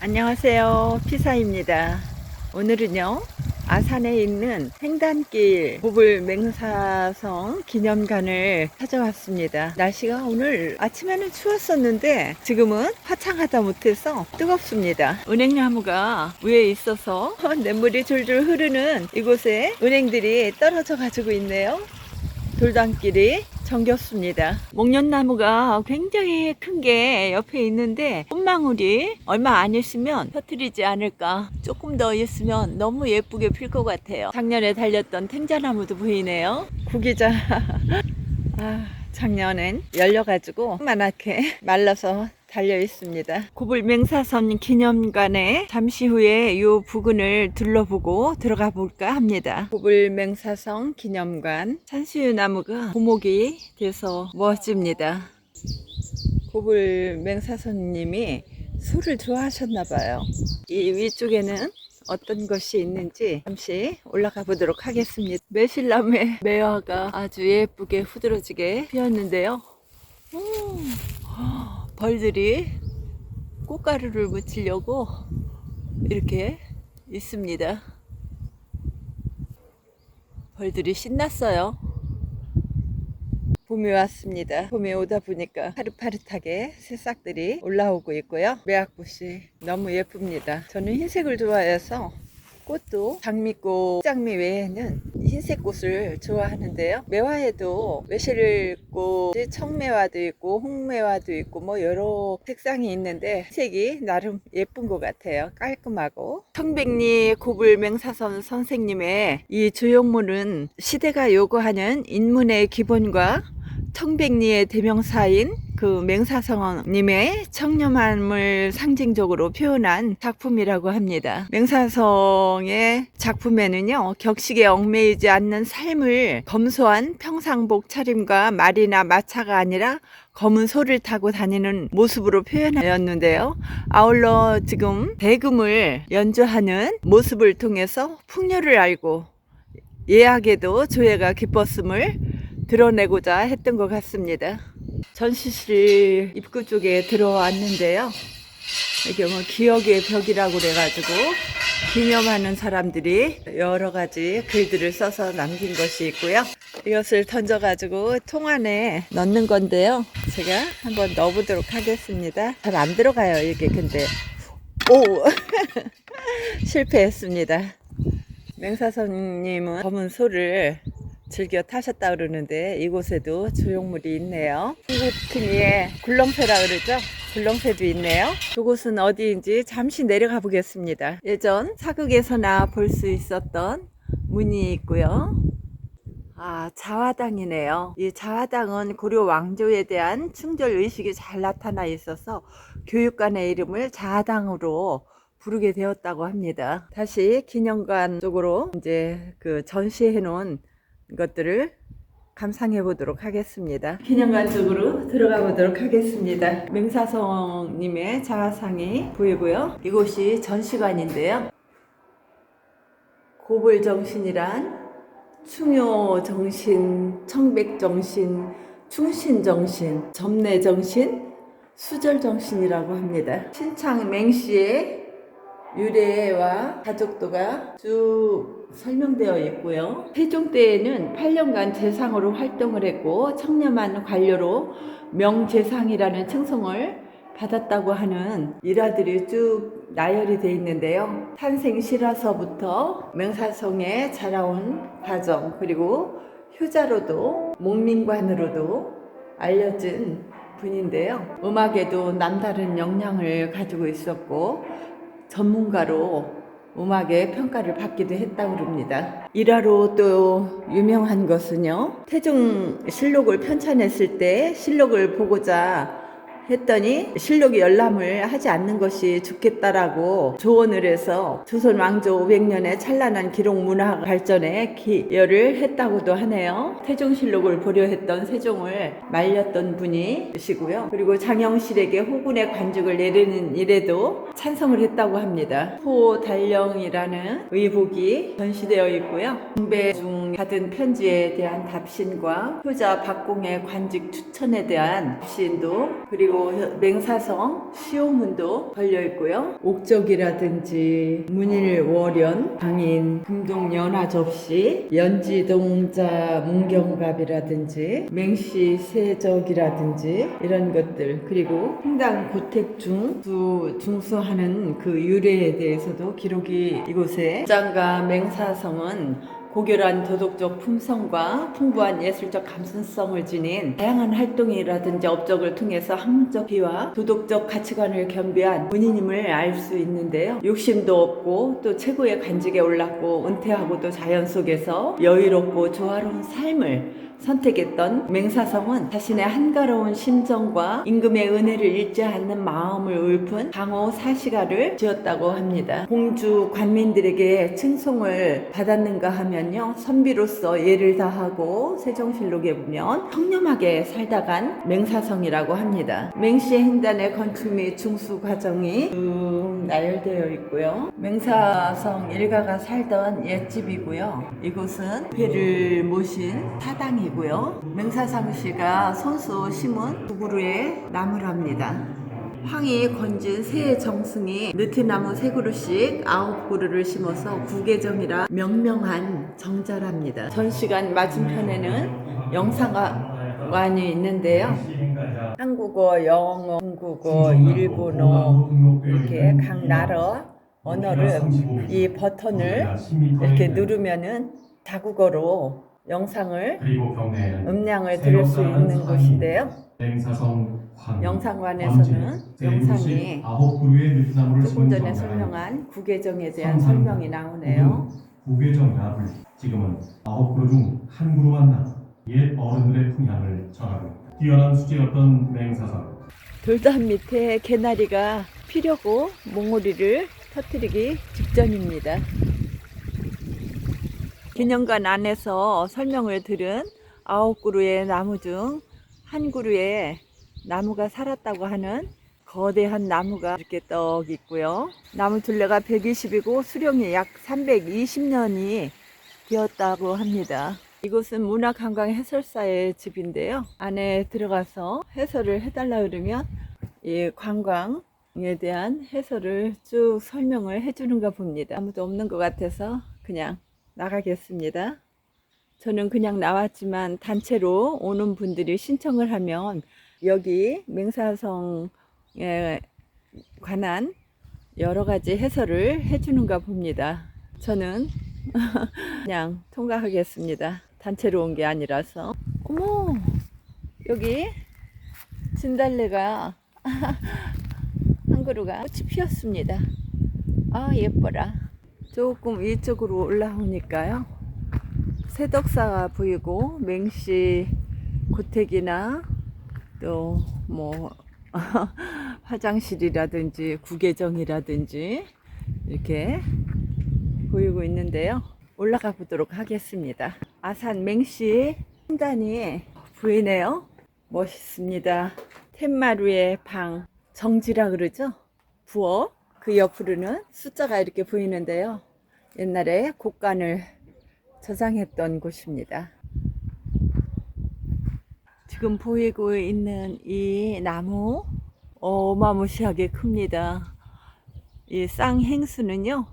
안녕하세요. 피사입니다. 오늘은요, 아산에 있는 횡단길 보불 맹사성 기념관을 찾아왔습니다. 날씨가 오늘 아침에는 추웠었는데 지금은 화창하다 못해서 뜨겁습니다. 은행나무가 위에 있어서 냇물이 줄줄 흐르는 이곳에 은행들이 떨어져 가지고 있네요. 돌담길이 정겹습니다. 목련나무가 굉장히 큰 게 옆에 있는데 꽃망울이 얼마 안 있으면 터뜨리지 않을까. 조금 더 있으면 너무 예쁘게 필 것 같아요. 작년에 달렸던 탱자나무도 보이네요. 구기자 작년엔 열려가지고 만하게 말라서 달려 있습니다. 고불 맹사선 기념관에 잠시 후에 이 부근을 둘러보고 들어가 볼까 합니다. 고불 맹사성 기념관 산수유 나무가 고목이 돼서 멋집니다. 고불 맹사선님이 술을 좋아하셨나 봐요. 이 위쪽에는 어떤 것이 있는지 잠시 올라가 보도록 하겠습니다. 매실나무의 매화가 아주 예쁘게 후드러지게 피었는데요. 벌들이 꽃가루를 묻히려고 이렇게 있습니다. 벌들이 신났어요. 봄이 왔습니다. 봄이 오다 보니까 파릇파릇하게 새싹들이 올라오고 있고요. 매화꽃이 너무 예쁩니다. 저는 흰색을 좋아해서 꽃도 장미꽃, 장미 외에는 흰색 꽃을 좋아하는데요. 매화에도 매실꽃, 청매화도 있고 홍매화도 있고 뭐 여러 색상이 있는데 색이 나름 예쁜 것 같아요. 깔끔하고. 청백리 고불 맹사선 선생님의 이 조형물은 시대가 요구하는 인문의 기본과 청백리의 대명사인 그 맹사성님의 청렴함을 상징적으로 표현한 작품이라고 합니다. 맹사성의 작품에는요, 격식에 얽매이지 않는 삶을 검소한 평상복 차림과 말이나 마차가 아니라 검은 소를 타고 다니는 모습으로 표현하였는데요. 아울러 지금 대금을 연주하는 모습을 통해서 풍류를 알고 예약에도 조예가 깊었음을 드러내고자 했던 것 같습니다. 전시실 입구 쪽에 들어왔는데요. 이게 뭐 기억의 벽이라고 그래가지고 기념하는 사람들이 여러 가지 글들을 써서 남긴 것이 있고요. 이것을 던져가지고 통 안에 넣는 건데요. 제가 한번 넣어보도록 하겠습니다. 잘 안 들어가요, 이게. 근데 오 실패했습니다. 맹사선님은 검은 소를 즐겨 타셨다 그러는데 이곳에도 조형물이 있네요. 한국특이의 굴렁쇠라 그러죠. 굴렁쇠도 있네요. 이곳은 어디인지 잠시 내려가 보겠습니다. 예전 사극에서나 볼 수 있었던 문이 있고요. 자화당이네요. 이 자화당은 고려 왕조에 대한 충절 의식이 잘 나타나 있어서 교육관의 이름을 자화당으로 부르게 되었다고 합니다. 다시 기념관 쪽으로 이제 그 전시해 놓은 것들을 감상해 보도록 하겠습니다. 기념관 쪽으로 들어가 보도록 하겠습니다. 맹사성님의 자화상이 보이고요. 이곳이 전시관인데요. 고불정신이란 충효정신, 청백정신, 충신정신, 점례정신, 수절정신이라고 합니다. 신창 맹씨의 유래와 가족도가 쭉 설명되어 있고요. 세종 때에는 8년간 재상으로 활동을 했고 청렴한 관료로 명재상이라는称성을 받았다고 하는 일화들이 쭉 나열이 되어 있는데요. 탄생 실화서부터 맹사성에 자라온 과정, 그리고 효자로도 목민관으로도 알려진 분인데요. 음악에도 남다른 역량을 가지고 있었고 전문가로 음악의 평가를 받기도 했다고 합니다. 일화로 또 유명한 것은요, 태종실록을 편찬했을 때 실록을 보고자 했더니 실록이 열람을 하지 않는 것이 좋겠다라고 조언을 해서 조선 왕조 500년의 찬란한 기록 문화 발전에 기여를 했다고도 하네요. 태종실록을 보려 했던 세종을 말렸던 분이시고요. 그리고 장영실에게 호군의 관직을 내리는 일에도 찬성을 했다고 합니다. 호달령이라는 의복이 전시되어 있고요. 공배 중 받은 편지에 대한 답신과 효자 박공의 관직 추천에 대한 답신도, 그리고 맹사성 시호문도 걸려 있고요. 옥적이라든지 문일월연, 강인, 금동연화 접시, 연지동자 문경갑이라든지 맹시 세적이라든지 이런 것들, 그리고 흥당 고택중 중수하는 그 유래에 대해서도 기록이 이곳에. 장가 맹사성은 고결한 도덕적 품성과 풍부한 예술적 감수성을 지닌 다양한 활동이라든지 업적을 통해서 학문적 비와 도덕적 가치관을 겸비한 본인임을 알 수 있는데요. 욕심도 없고 또 최고의 관직에 올랐고 은퇴하고도 자연 속에서 여유롭고 조화로운 삶을 선택했던 맹사성은 자신의 한가로운 심정과 임금의 은혜를 잃지 않는 마음을 읊은 강호 사시가를 지었다고 합니다. 공주 관민들에게 칭송을 받았는가 하면요, 선비로서 예를 다하고 세종실록에 보면 청렴하게 살다 간 맹사성이라고 합니다. 맹시의 행단의 건축 및 중수 과정이 쭉 나열되어 있고요. 맹사성 일가가 살던 옛집이고요. 이곳은 배를 모신 사당이고요. 맹사성 씨가 손수 심은 두 그루의 나무랍니다. 황이 건진 새 정승이 느티나무 세 그루씩 9그루를 심어서 구계정이라 명명한 정자랍니다. 전시관 맞은편에는 영상관이 있는데요. 한국어, 영어, 중국어, 일본어 이렇게 각 나라 언어를 이 버튼을 이렇게 누르면은 다국어로 영상을 음량을 들을 수 있는 곳인데요. 영상관에서는 영상이 조금 전에 설명한 구계정에 대한 설명이 나오네요. 구계정이라 불리. 지금은 9그루 중 한 그루만 남아 옛 어른들의 풍향을 전하고 뛰어난 수제였던 맹사성. 돌담 밑에 개나리가 피려고 몽우리를 터뜨리기 직전입니다. 기념관 안에서 설명을 들은 9그루의 나무 중 한 그루에 나무가 살았다고 하는 거대한 나무가 이렇게 떡 있고요. 나무 둘레가 120이고 수령이 약 320년이 되었다고 합니다. 이곳은 문화관광 해설사의 집인데요. 안에 들어가서 해설을 해달라 그러면 이 관광에 대한 해설을 쭉 설명을 해주는가 봅니다. 아무도 없는 것 같아서 그냥 나가겠습니다. 저는 그냥 나왔지만 단체로 오는 분들이 신청을 하면 여기 맹사성에 관한 여러 가지 해설을 해주는가 봅니다. 저는 그냥 통과하겠습니다. 단체로 온 게 아니라서. 어머, 여기 진달래가 한 그루가 꽃이 피었습니다. 아, 예뻐라. 조금 이쪽으로 올라오니까요, 새덕사가 보이고 맹시 고택이나 또 뭐 화장실이라든지 구계정이라든지 이렇게 보이고 있는데요. 올라가 보도록 하겠습니다. 아산 맹시 신단이 보이네요. 멋있습니다. 텐마루의 방, 정지라 그러죠? 부엌, 그 옆으로는 숫자가 이렇게 보이는데요. 옛날에 곡간을 저장했던 곳입니다. 지금 보이고 있는 이 나무 어마무시하게 큽니다. 이 쌍행수는요,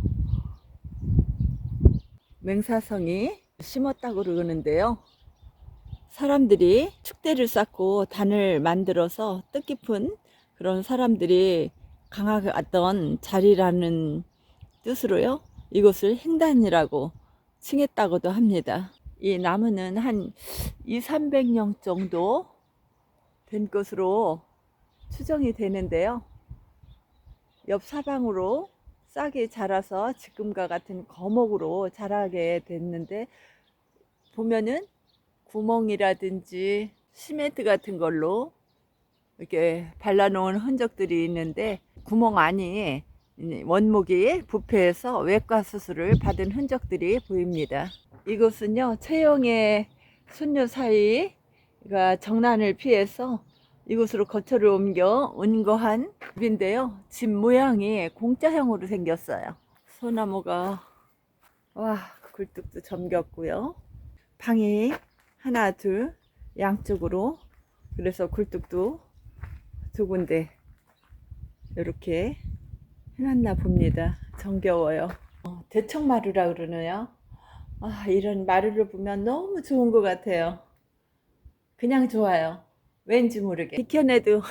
맹사성이 심었다고 그러는데요. 사람들이 축대를 쌓고 단을 만들어서 뜻깊은 그런 사람들이 강하던 자리라는 뜻으로요, 이곳을 행단이라고 칭했다고도 합니다. 이 나무는 한 200~300년 정도 된 것으로 추정이 되는데요. 옆 사방으로 싹이 자라서 지금과 같은 거목으로 자라게 됐는데, 보면은 구멍이라든지 시멘트 같은 걸로 이렇게 발라놓은 흔적들이 있는데, 구멍 안이 원목이 부패해서 외과 수술을 받은 흔적들이 보입니다. 이곳은요, 최영의 손녀 사이가 정난을 피해서 이곳으로 거처를 옮겨 은거한 집인데요. 집 모양이 공짜형으로 생겼어요. 소나무가 와 굴뚝도 잠겼고요. 방이 하나, 둘, 양쪽으로. 그래서 굴뚝도 두 군데 이렇게 해놨나 봅니다. 정겨워요. 대청마루라 그러네요. 아, 이런 마루를 보면 너무 좋은 것 같아요. 그냥 좋아요. 왠지 모르게. 뒤편에도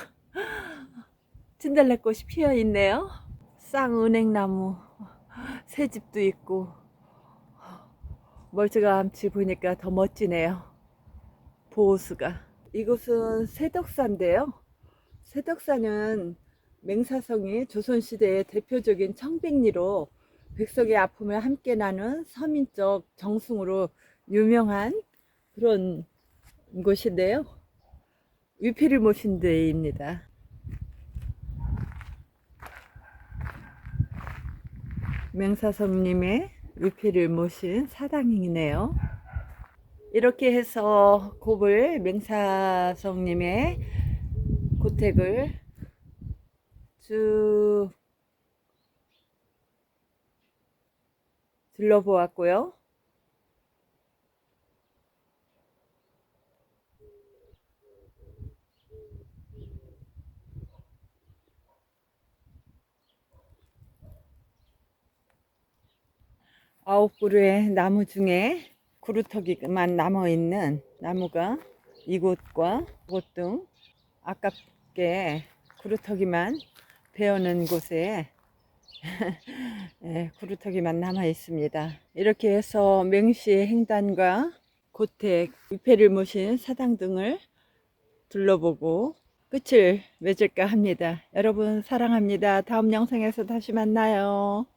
진달래꽃이 피어 있네요. 쌍은행나무 새집도 있고 멀찌감치 보니까 더 멋지네요. 보호수가. 이곳은 세덕사인데요. 세덕사는 맹사성이 조선시대의 대표적인 청백리로 백석의 아픔을 함께 나눈 서민적 정승으로 유명한 그런 곳인데요. 위패를 모신 데입니다. 맹사성님의 위패를 모신 사당이네요. 이렇게 해서 곱을 맹사성님의 고택을 쭉 둘러보았고요. 아홉 그루의 나무 중에 구루터기만 남아있는 나무가 이곳과 이곳 등 아깝게 구루터기만 베어놓은 곳에 구루터기만 남아 있습니다. 이렇게 해서 맹시의 행단과 고택, 위패를 모신 사당 등을 둘러보고 끝을 맺을까 합니다. 여러분 사랑합니다. 다음 영상에서 다시 만나요.